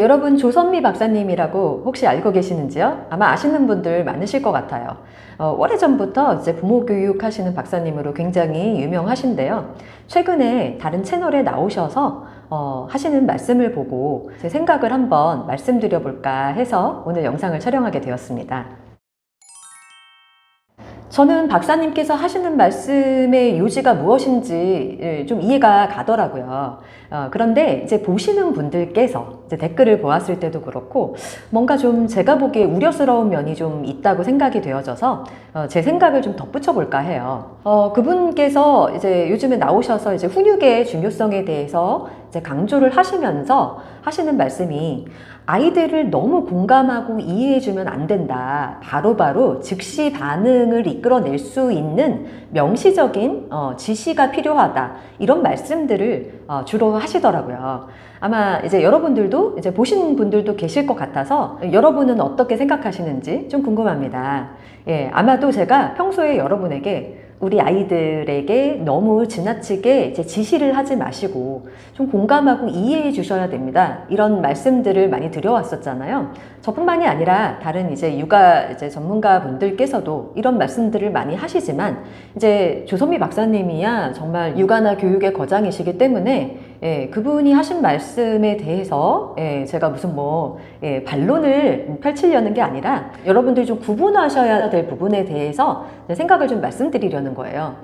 여러분, 조선미 박사님이라고 혹시 알고 계시는지요? 아마 아시는 분들 많으실 것 같아요. 오래전부터 이제 부모 교육 하시는 박사님으로 굉장히 유명하신데요. 최근에 다른 채널에 나오셔서 하시는 말씀을 보고 제 생각을 한번 말씀드려 볼까 해서 오늘 영상을 촬영하게 되었습니다. 저는 박사님께서 하시는 말씀의 요지가 무엇인지 좀 이해가 가더라고요. 그런데 이제 보시는 분들께서 이제 댓글을 보았을 때도 그렇고 뭔가 좀 제가 보기에 우려스러운 면이 좀 있다고 생각이 되어져서 제 생각을 좀 덧붙여 볼까 해요. 그분께서 이제 요즘에 나오셔서 이제 훈육의 중요성에 대해서 이제 강조를 하시면서 하시는 말씀이 아이들을 너무 공감하고 이해해주면 안 된다. 바로바로 즉시 반응을 이끌어낼 수 있는 명시적인 지시가 필요하다. 이런 말씀들을 주로 하시더라고요. 아마 이제 여러분들도 이제 보신 분들도 계실 것 같아서 여러분은 어떻게 생각하시는지 좀 궁금합니다. 예, 아마도 제가 평소에 여러분에게 우리 아이들에게 너무 지나치게 이제 지시를 하지 마시고 좀 공감하고 이해해 주셔야 됩니다. 이런 말씀들을 많이 드려왔었잖아요. 저뿐만이 아니라 다른 이제 육아 이제 전문가 분들께서도 이런 말씀들을 많이 하시지만 이제 조선미 박사님이야 정말 육아나 교육의 거장이시기 때문에 그분이 하신 말씀에 대해서 제가 무슨 반론을 펼치려는 게 아니라 여러분들이 좀 구분하셔야 될 부분에 대해서 생각을 좀 말씀드리려는 거예요.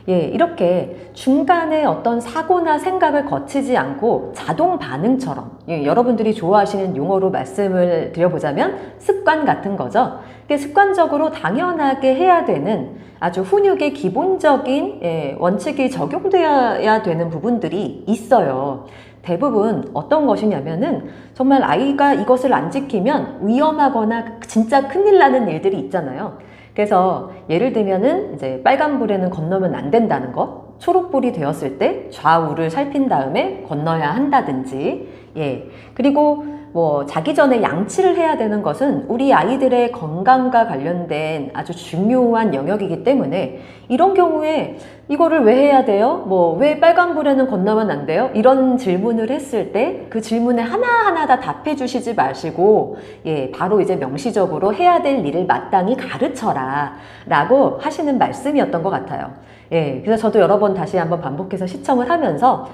이렇게 중간에 어떤 사고나 생각을 거치지 않고 자동 반응처럼 여러분들이 좋아하시는 용어로 말씀을 드려보자면 습관 같은 거죠. 습관적으로 당연하게 해야 되는 아주 훈육의 기본적인 원칙이 적용되어야 되는 부분들이 있어요. 대부분 어떤 것이냐면은 정말 아이가 이것을 안 지키면 위험하거나 진짜 큰일 나는 일들이 있잖아요. 그래서 예를 들면은 이제 빨간불에는 건너면 안 된다는 것, 초록불이 되었을 때 좌우를 살핀 다음에 건너야 한다든지, 그리고 자기 전에 양치를 해야 되는 것은 우리 아이들의 건강과 관련된 아주 중요한 영역이기 때문에 이런 경우에 이거를 왜 해야 돼요? 왜 빨간불에는 건너면 안 돼요? 이런 질문을 했을 때 그 질문에 하나하나 다 답해 주시지 마시고 바로 이제 명시적으로 해야 될 일을 마땅히 가르쳐라 라고 하시는 말씀이었던 것 같아요. 그래서 저도 여러 번 다시 한번 반복해서 시청을 하면서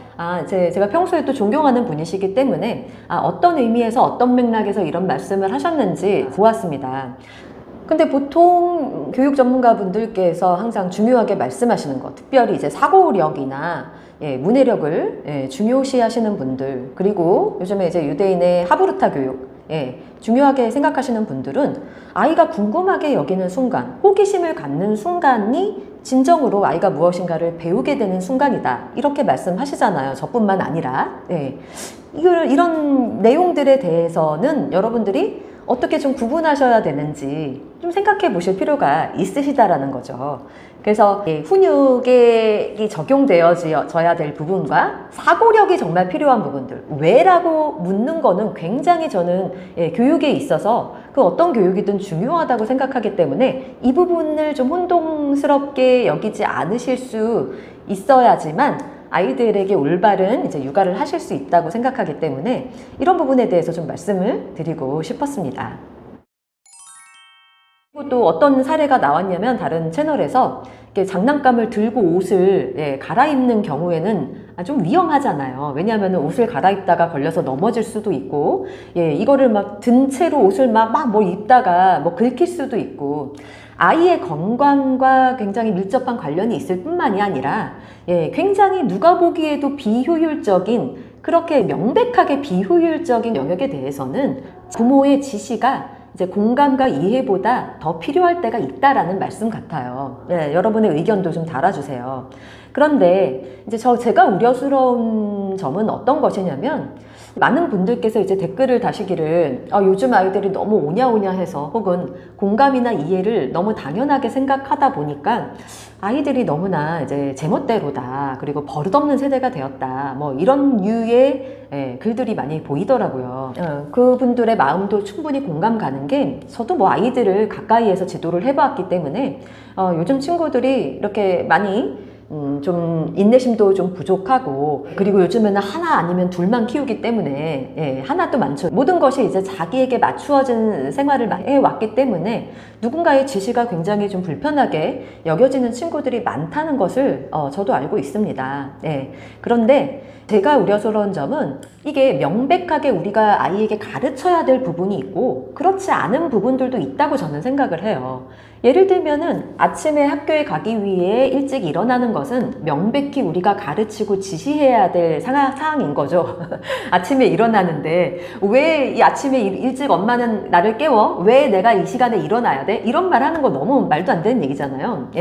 제가 평소에 또 존경하는 분이시기 때문에 어떤 의미에서 어떤 맥락에서 이런 말씀을 하셨는지 보았습니다. 근데 보통 교육 전문가 분들께서 항상 중요하게 말씀하시는 것, 특별히 이제 사고력이나 문해력을 중요시 하시는 분들, 그리고 요즘에 이제 유대인의 하브루타 교육, 중요하게 생각하시는 분들은 아이가 궁금하게 여기는 순간, 호기심을 갖는 순간이 진정으로 아이가 무엇인가를 배우게 되는 순간이다. 이렇게 말씀하시잖아요. 저뿐만 아니라. 이런 내용들에 대해서는 여러분들이 어떻게 좀 구분하셔야 되는지 좀 생각해 보실 필요가 있으시다라는 거죠. 그래서 훈육이 적용되어져야 될 부분과 사고력이 정말 필요한 부분들, 왜라고 묻는 거는 굉장히 저는 교육에 있어서 그 어떤 교육이든 중요하다고 생각하기 때문에 이 부분을 좀 혼동스럽게 여기지 않으실 수 있어야지만 아이들에게 올바른 이제 육아를 하실 수 있다고 생각하기 때문에 이런 부분에 대해서 좀 말씀을 드리고 싶었습니다. 그리고 또 어떤 사례가 나왔냐면 다른 채널에서 이렇게 장난감을 들고 옷을 갈아입는 경우에는 좀 위험하잖아요. 왜냐하면 옷을 갈아입다가 걸려서 넘어질 수도 있고 이거를 막 든 채로 옷을 막 입다가 긁힐 수도 있고 아이의 건강과 굉장히 밀접한 관련이 있을 뿐만이 아니라 굉장히 누가 보기에도 비효율적인, 그렇게 명백하게 비효율적인 영역에 대해서는 부모의 지시가 이제 공감과 이해보다 더 필요할 때가 있다라는 말씀 같아요. 여러분의 의견도 좀 달아주세요. 그런데 이제 제가 우려스러운 점은 어떤 것이냐면 많은 분들께서 이제 댓글을 다시기를 요즘 아이들이 너무 오냐오냐해서 혹은 공감이나 이해를 너무 당연하게 생각하다 보니까 아이들이 너무나 이제 제멋대로다, 그리고 버릇없는 세대가 되었다, 이런 류의 글들이 많이 보이더라고요. 그분들의 마음도 충분히 공감 가는 게, 저도 아이들을 가까이에서 지도를 해봤기 때문에 요즘 친구들이 이렇게 많이 좀 인내심도 좀 부족하고, 그리고 요즘에는 하나 아니면 둘만 키우기 때문에 하나도 많죠. 모든 것이 이제 자기에게 맞추어진 생활을 해왔기 때문에 누군가의 지시가 굉장히 좀 불편하게 여겨지는 친구들이 많다는 것을 저도 알고 있습니다. 그런데 제가 우려스러운 점은 이게 명백하게 우리가 아이에게 가르쳐야 될 부분이 있고 그렇지 않은 부분들도 있다고 저는 생각을 해요. 예를 들면은 아침에 학교에 가기 위해 일찍 일어나는 것은 명백히 우리가 가르치고 지시해야 될 사항인 거죠. 아침에 일어나는데 왜 이 아침에 일찍 엄마는 나를 깨워? 왜 내가 이 시간에 일어나야 돼? 이런 말 하는 거 너무 말도 안 되는 얘기잖아요.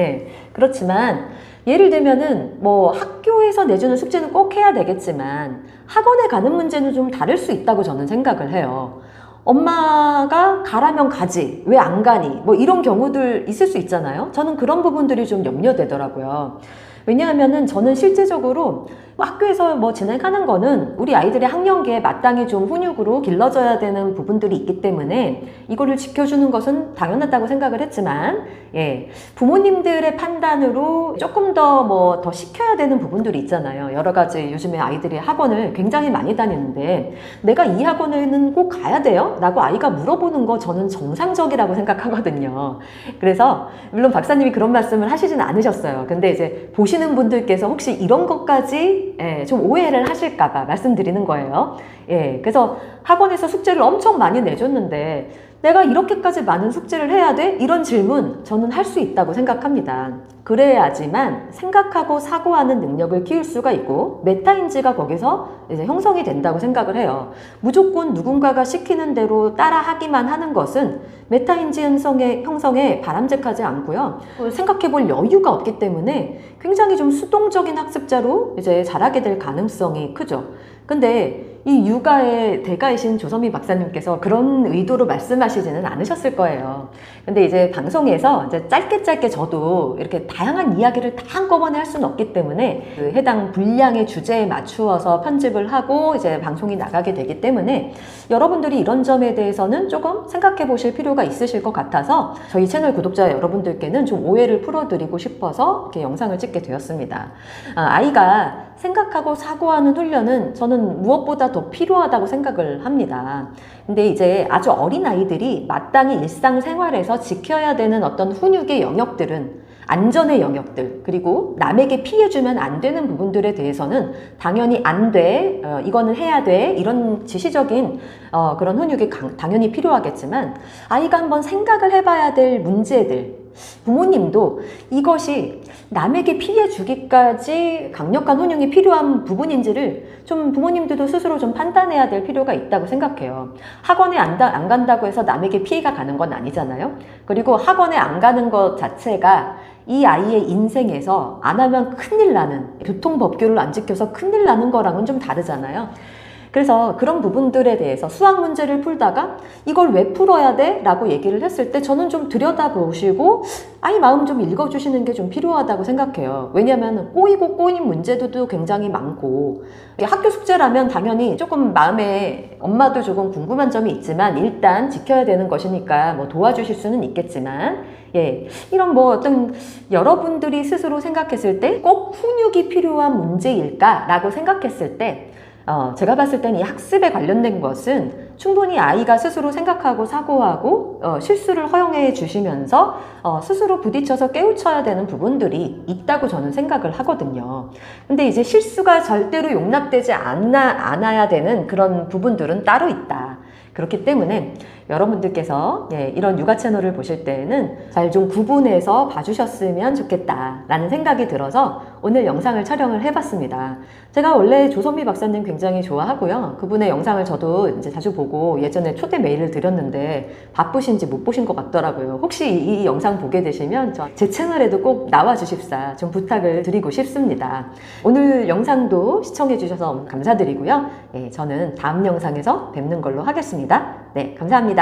그렇지만 예를 들면은 뭐 학교에서 내주는 숙제는 꼭 해야 되겠지만 학원에 가는 문제는 좀 다를 수 있다고 저는 생각을 해요. 엄마가 가라면 가지, 왜 안 가니? 뭐 이런 경우들 있을 수 있잖아요. 저는 그런 부분들이 좀 염려되더라고요. 왜냐하면은 저는 실제적으로 학교에서 뭐 진행하는 거는 우리 아이들의 학령기에 마땅히 좀 훈육으로 길러져야 되는 부분들이 있기 때문에 이거를 지켜주는 것은 당연하다고 생각을 했지만, 부모님들의 판단으로 조금 더 시켜야 되는 부분들이 있잖아요. 여러 가지 요즘에 아이들이 학원을 굉장히 많이 다니는데 내가 이 학원에는 꼭 가야 돼요? 라고 아이가 물어보는 거 저는 정상적이라고 생각하거든요. 그래서 물론 박사님이 그런 말씀을 하시진 않으셨어요. 근데 이제 보시는 분들께서 혹시 이런 것까지 좀 오해를 하실까봐 말씀드리는 거예요. 그래서 학원에서 숙제를 엄청 많이 내줬는데 내가 이렇게까지 많은 숙제를 해야 돼? 이런 질문 저는 할 수 있다고 생각합니다. 그래야지만 생각하고 사고하는 능력을 키울 수가 있고 메타인지가 거기서 이제 형성이 된다고 생각을 해요. 무조건 누군가가 시키는 대로 따라 하기만 하는 것은 메타인지 형성에 바람직하지 않고요. 생각해 볼 여유가 없기 때문에 굉장히 좀 수동적인 학습자로 이제 자라게 될 가능성이 크죠. 근데 이 육아의 대가이신 조선미 박사님께서 그런 의도로 말씀하시지는 않으셨을 거예요. 근데 이제 방송에서 이제 짧게 저도 이렇게 다양한 이야기를 다 한꺼번에 할 수는 없기 때문에 그 해당 분량의 주제에 맞추어서 편집을 하고 이제 방송이 나가게 되기 때문에 여러분들이 이런 점에 대해서는 조금 생각해 보실 필요가 있으실 것 같아서 저희 채널 구독자 여러분들께는 좀 오해를 풀어드리고 싶어서 이렇게 영상을 찍게 되었습니다. 아이가 생각하고 사고하는 훈련은 저는 무엇보다 더 필요하다고 생각을 합니다. 근데 이제 아주 어린 아이들이 마땅히 일상생활에서 지켜야 되는 어떤 훈육의 영역들은 안전의 영역들, 그리고 남에게 피해 주면 안 되는 부분들에 대해서는 당연히 안 돼, 이거는 해야 돼, 이런 지시적인 그런 훈육이 당연히 필요하겠지만 아이가 한번 생각을 해봐야 될 문제들, 부모님도 이것이 남에게 피해 주기까지 강력한 훈육이 필요한 부분인지를 좀 부모님들도 스스로 좀 판단해야 될 필요가 있다고 생각해요. 학원에 안 간다고 해서 남에게 피해가 가는 건 아니잖아요. 그리고 학원에 안 가는 것 자체가 이 아이의 인생에서 안 하면 큰일 나는, 교통법규를 안 지켜서 큰일 나는 거랑은 좀 다르잖아요. 그래서 그런 부분들에 대해서 수학 문제를 풀다가 이걸 왜 풀어야 돼? 라고 얘기를 했을 때 저는 좀 들여다보시고 아이 마음 좀 읽어주시는 게 좀 필요하다고 생각해요. 왜냐하면 꼬인 문제도 굉장히 많고 학교 숙제라면 당연히 조금 마음에 엄마도 조금 궁금한 점이 있지만 일단 지켜야 되는 것이니까 뭐 도와주실 수는 있겠지만 이런 뭐 어떤 여러분들이 스스로 생각했을 때 꼭 훈육이 필요한 문제일까? 라고 생각했을 때 제가 봤을 때는 이 학습에 관련된 것은 충분히 아이가 스스로 생각하고 사고하고 실수를 허용해 주시면서 스스로 부딪혀서 깨우쳐야 되는 부분들이 있다고 저는 생각을 하거든요. 근데 이제 실수가 절대로 용납되지 않아야 되는 그런 부분들은 따로 있다. 그렇기 때문에 여러분들께서 이런 육아 채널을 보실 때에는 잘 좀 구분해서 봐주셨으면 좋겠다라는 생각이 들어서 오늘 영상을 촬영을 해봤습니다. 제가 원래 조선미 박사님 굉장히 좋아하고요. 그분의 영상을 저도 이제 자주 보고 예전에 초대 메일을 드렸는데 바쁘신지 못 보신 것 같더라고요. 혹시 이 영상 보게 되시면 제 채널에도 꼭 나와 주십사 좀 부탁을 드리고 싶습니다. 오늘 영상도 시청해 주셔서 감사드리고요. 저는 다음 영상에서 뵙는 걸로 하겠습니다. 네, 감사합니다.